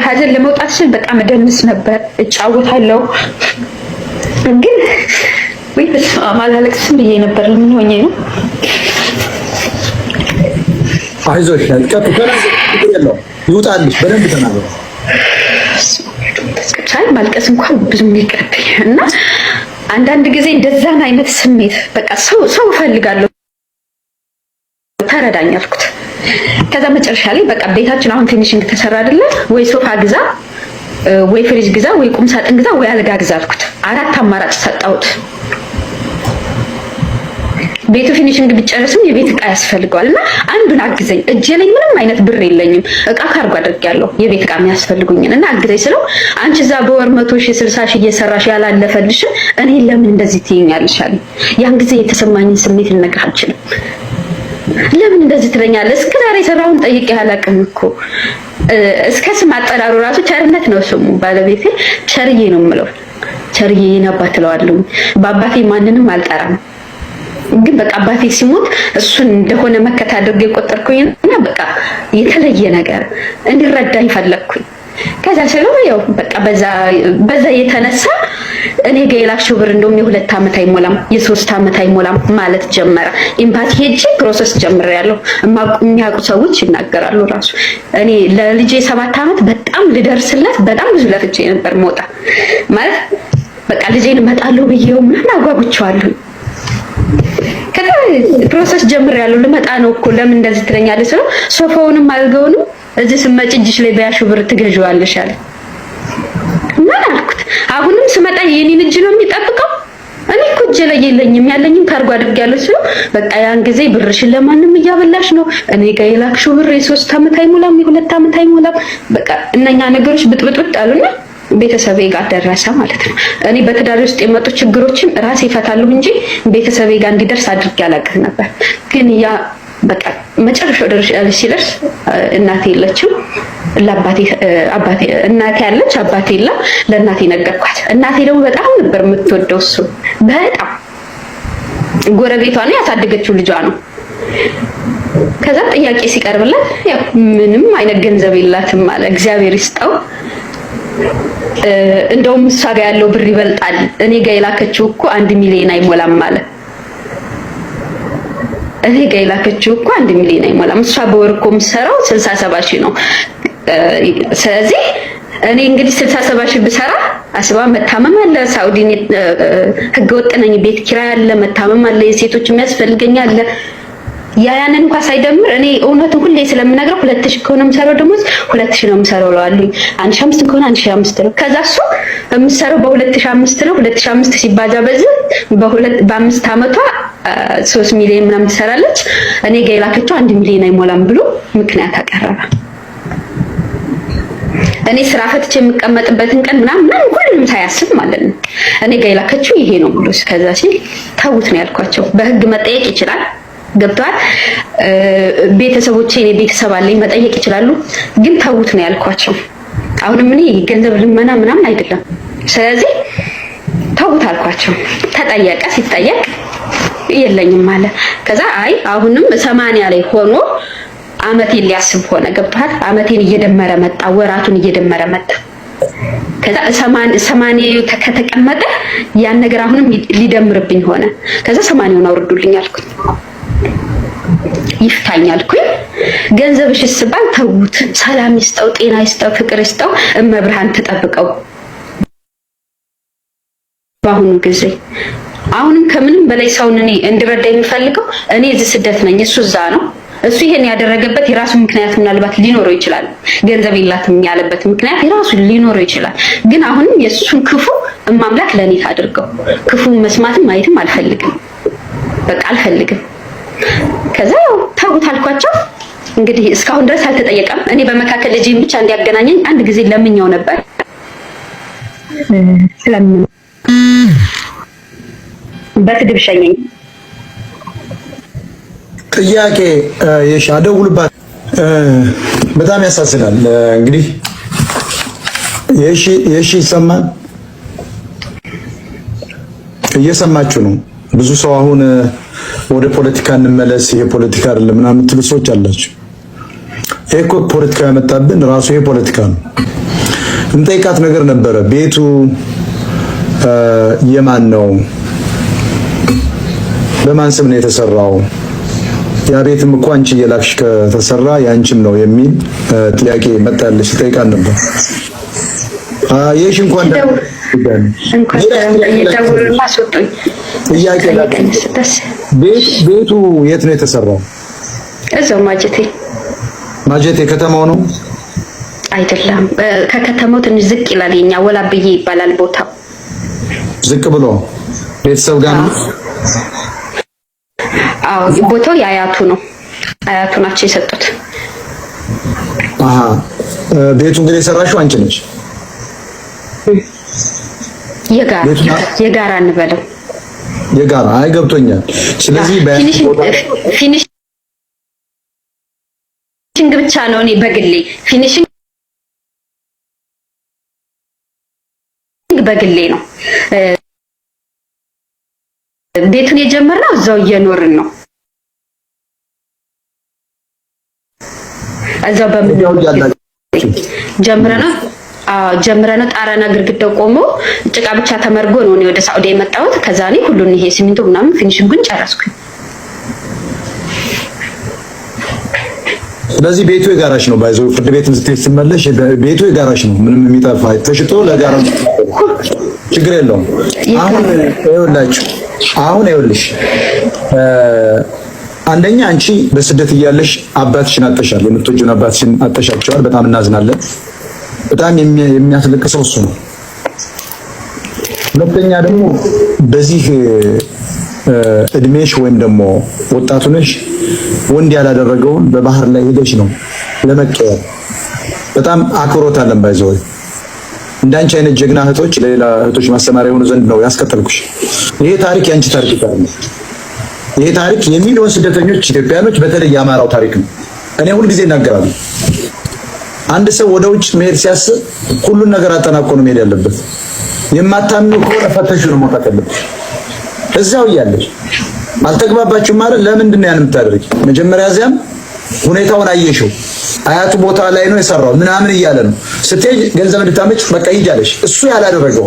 ሀዘን ለመውጣት ስል በጣም ደንስ ነበር፣ እጫወታለሁ። ግን ወይ ማላለቅስም ብዬ ነበር። ምን ሆኜ ነው? አይዞሽ ይውጣልሽ፣ በደንብ ተናገሩ። ቻይ ማልቀስ እንኳን ብዙም ይቅርብኝ እና አንዳንድ ጊዜ እንደዛን አይነት ስሜት በቃ ሰው እፈልጋለሁ ተረዳኝ አልኩት። ከዛ መጨረሻ ላይ በቃ ቤታችን አሁን ፊኒሺንግ ተሰራ አይደለ ወይ ሶፋ ግዛ ወይ ፍሪጅ ግዛ ወይ ቁም ሳጥን ግዛ ወይ አልጋ ግዛ አልኩት። አራት አማራጭ ሰጣሁት። ቤቱ ፊኒሺንግ ቢጨርስም የቤት ዕቃ ያስፈልገዋልና አንዱን አግዘኝ፣ እጄ ላይ ምንም አይነት ብር የለኝም፣ ዕቃ ካርጎ አድርጌያለሁ የቤት ዕቃ የሚያስፈልጉኝን እና አግዘኝ ስለው አንቺ እዛ በወር 100,000 60,000 እየሰራሽ ያላለፈልሽ እኔ ለምን እንደዚህ ትይኛለሽ አለኝ። ያን ጊዜ የተሰማኝን ስሜት ልነግርህ አልችልም። ለምን እንደዚህ ትለኛለህ? እስከ ዛሬ የሰራውን ጠይቄ አላውቅም እኮ። እስከ ስም አጠራሩ ራሱ ቸርነት ነው ስሙ። ባለቤቴ ቸርዬ ነው የምለው። ቸርዬ የኔ አባት እለዋለሁ። በአባቴ ማንንም አልጠራም። ግን በቃ አባቴ ሲሞት እሱን እንደሆነ መከታ አድርጌ ቆጠርኩኝና በቃ የተለየ ነገር እንዲረዳኝ ፈለግኩኝ። ከዛ ስለው ያው በቃ በዛ የተነሳ እኔ ጋር የላክሽው ብር እንደውም የ2 ዓመት አይሞላም የ3 ዓመት አይሞላም ማለት ጀመረ። ኤምባሲ ሄጄ ፕሮሰስ ጀምሬያለሁ። የሚያውቁ ሰዎች ይናገራሉ። ራሱ እኔ ለልጄ 7 ዓመት በጣም ልደርስለት በጣም ብዙ ለፍቼ ነበር መውጣ ማለት በቃ ልጄን እመጣለሁ ብዬው ምናምን አጓጉቼዋለሁ። ከዛ ፕሮሰስ ጀምሬያለሁ። ልመጣ ነው እኮ ለምን እንደዚህ ትለኛለህ ስለው ሶፋውንም አልገውንም እዚህ ስመጭ እጅሽ ላይ በያሽው ብር ትገዢዋለሽ አለ። ምን አልኩት? አሁንም ስመጣ የኔን እጅ ነው የሚጠብቀው? እኔ እኮ እጄ ላይ የለኝም፣ ያለኝም ካርጎ አድርጌያለሁ ስለው በቃ ያን ጊዜ ብርሽን ለማንም እያበላሽ ነው፣ እኔ ጋር የላክሽው ብር የ3 ዓመት አይሞላም የ2 ዓመት አይሞላም። በቃ እነኛ ነገሮች ብጥብጥ አሉና ቤተሰቤ ጋር ደረሰ ማለት ነው። እኔ በትዳር ውስጥ የመጡ ችግሮችን ራሴ እፈታለሁ እንጂ ቤተሰቤ ጋር እንዲደርስ አድርጌ አላውቅም ነበር። ግን ያ በቃ መጨረሻው ሲደርስ እናቴ የለችም፣ እናቴ ያለች አባቴ የለ። ለእናቴ ነገርኳት። እናቴ ደግሞ በጣም ነበር የምትወደው እሱ በጣም ጎረቤቷ ነው ያሳደገችው ልጇ ነው። ከዛ ጥያቄ ሲቀርብላት ያው ምንም አይነት ገንዘብ የላትም አለ። እግዚአብሔር ይስጠው እንደውም እሷ ጋር ያለው ብር ይበልጣል፣ እኔ ጋር የላከችው እኮ 1 ሚሊዮን አይሞላም ማለት እኔ ጋር የላከችው እኮ 1 ሚሊዮን አይሞላም። እሷ በወር እኮ የምትሰራው 67,000 ነው። ስለዚህ እኔ እንግዲህ 67,000 ብሰራ አስባ መታመም አለ፣ ሳውዲ ህገወጥ ነኝ፣ ቤት ኪራይ አለ፣ መታመም አለ፣ የሴቶች የሚያስፈልገኝ አለ። ያንን እንኳን ሳይደምር እኔ እውነቱን ሁሌ ስለምነግረው 2,000 ከሆነ የምሰራው ደሞዝ 2,000 ነው የምሰራው እለዋለሁ። 1,500 ከሆነ 1,500 ነው። ከዛ እሱ የምሰራው በ2,500 ነው። 2,500 ሲባዛ በዚህ በ5 ዓመቷ 3 ሚሊዮን ምናምን ትሰራለች። እኔ ጋር የላከችው 1 ሚሊዮን አይሞላም ብሎ ምክንያት አቀረበ። እኔ ስራ ፈትቼ የምቀመጥበትን ቀን ምናምን ሁሉንም ሳያስብ ማለት ነው እኔ ጋር የላከችው ይሄ ነው ብሎ ከዛ ሲል ተውት ነው ያልኳቸው። በህግ መጠየቅ ይችላል ገብቷል። ቤተሰቦቼ እኔ ቤተሰብ አለኝ መጠየቅ ይችላሉ፣ ግን ተውት ነው ያልኳቸው። አሁንም እኔ ገንዘብ ልመና ምናምን አይደለም። ስለዚህ ተውት አልኳቸው። ተጠየቀ። ሲጠየቅ የለኝም አለ። ከዛ አይ አሁንም 80 ላይ ሆኖ አመቴን ሊያስብ ሆነ። ገብቷል። አመቴን እየደመረ መጣ፣ ወራቱን እየደመረ መጣ። ከዛ 80 ከተቀመጠ ያን ነገር አሁንም ሊደምርብኝ ሆነ። ከዛ 80ውን አውርዱልኝ አልኩኝ። ይፍታኝ አልኩኝ። ገንዘብሽ ስባል ተውት፣ ሰላም ይስጠው፣ ጤና ይስጠው፣ ፍቅር ይስጠው፣ እመብርሃን ተጠብቀው። በአሁኑ ጊዜ አሁንም ከምንም በላይ ሰውን እኔ እንድረዳ የሚፈልገው እኔ እዚህ ስደት ነኝ፣ እሱ እዛ ነው። እሱ ይሄን ያደረገበት የራሱ ምክንያት ምናልባት ሊኖረው ይችላል። ገንዘብ የላትም ያለበት ምክንያት የራሱ ሊኖረው ይችላል። ግን አሁንም የሱን ክፉ እማምላክ ለኔ ታድርገው። ክፉ መስማትም ማየትም አልፈልግም፣ በቃ አልፈልግም። ከዛ ተውት አልኳቸው። እንግዲህ እስካሁን ድረስ አልተጠየቀም። እኔ በመካከል ልጄን ብቻ እንዲያገናኘኝ አንድ ጊዜ ለምኛው ነበር። ስለምን በስድብ ሸኘኝ። ጥያቄ የሻ ደውልባት። በጣም ያሳዝናል። እንግዲህ የሺ ይሰማል፣ እየሰማችሁ ነው። ብዙ ሰው አሁን ወደ ፖለቲካ እንመለስ፣ ይሄ ፖለቲካ አይደለም ምናምን የምትሉ ሰዎች አላችሁ። ይሄ እኮ ፖለቲካ ያመጣብን ራሱ ይሄ ፖለቲካ ነው። እንጠይቃት ነገር ነበረ። ቤቱ የማን ነው? በማን ስም ነው የተሰራው? ያ ቤትም እኮ አንቺ እየላክሽ ከተሰራ ያንቺም ነው የሚል ጥያቄ መጣልሽ። ጠይቃን ነበር። የሽ እንኳን ቤቱ የት ነው የተሰራው? እዛው ማጀቴ ከተማው ነው አይደለም? ከከተማው ትንሽ ዝቅ ይላል። የኛ ወላብዬ ይባላል ቦታው። ዝቅ ብሎ ቤተሰብ ጋር ነው? አዎ ቦታው የአያቱ ነው። አያቱ ናቸው የሰጡት። ቤቱ እንግዲህ የሰራሽው አንቺ ነሽ? የጋራ እንበለው። የጋራ አይ ገብቶኛል። ስለዚህ ፊኒሽንግ ብቻ ነው። እኔ በግሌ ፊኒሽንግ በግሌ ነው። ቤቱን የጀመርነው እዛው እየኖርን ነው። እዛው ጀምረናል። ጣራና ግድግዳው ቆሞ ጭቃ ብቻ ተመርጎ ነው እኔ ወደ ሳውዲ የመጣሁት። ከዛ እኔ ሁሉን ይሄ ሲሚንቶ ምናምን ፊኒሽንጉን ጨረስኩኝ። ስለዚህ ቤቱ የጋራሽ ነው። ባይዘው ፍርድ ቤትን ስትመለሽ ቤቱ የጋራሽ ነው። ምንም የሚጠፋ ተሽጦ ለጋራ ችግር የለውም። አሁን ይኸውልሽ አንደኛ አንቺ በስደት እያለሽ አባትሽን አጥተሻል። የምትወጂውን አባትሽን አጥተሻቸዋል። በጣም እናዝናለን። በጣም የሚያስለቅሰው እሱ ነው። ሁለተኛ ደግሞ በዚህ እድሜሽ ወይም ደግሞ ወጣቱ ነሽ ወንድ ያላደረገውን በባህር ላይ ሄደሽ ነው ለመቀየር። በጣም አክብሮት አለን። ባይዘው እንዳንቺ አይነት ጀግና እህቶች ለሌላ እህቶች ማስተማሪያ የሆኑ ዘንድ ነው ያስከተልኩሽ። ይሄ ታሪክ ያንቺ ታሪክ ነው። ይሄ ታሪክ የሚሊዮን ስደተኞች ኢትዮጵያኖች በተለይ የአማራው ታሪክ ነው። እኔ ሁልጊዜ እናገራለሁ። አንድ ሰው ወደ ውጭ መሄድ ሲያስብ ሁሉን ነገር አጠናቆ ነው መሄድ ያለበት። የማታምኑ ከሆነ ፈተሹ ነው መውጣት ያለበት። እዛው እያለሽ አልተግባባችሁም ማለት ለምንድን ነው ያን የምታደርጊ? መጀመሪያ እዚያም ሁኔታውን አየሽው። አያቱ ቦታ ላይ ነው የሰራው ምናምን እያለ ነው ስትሄጂ ገንዘብ እንድታመጭ በቃ ሂጂ አለሽ። እሱ ያላደረገው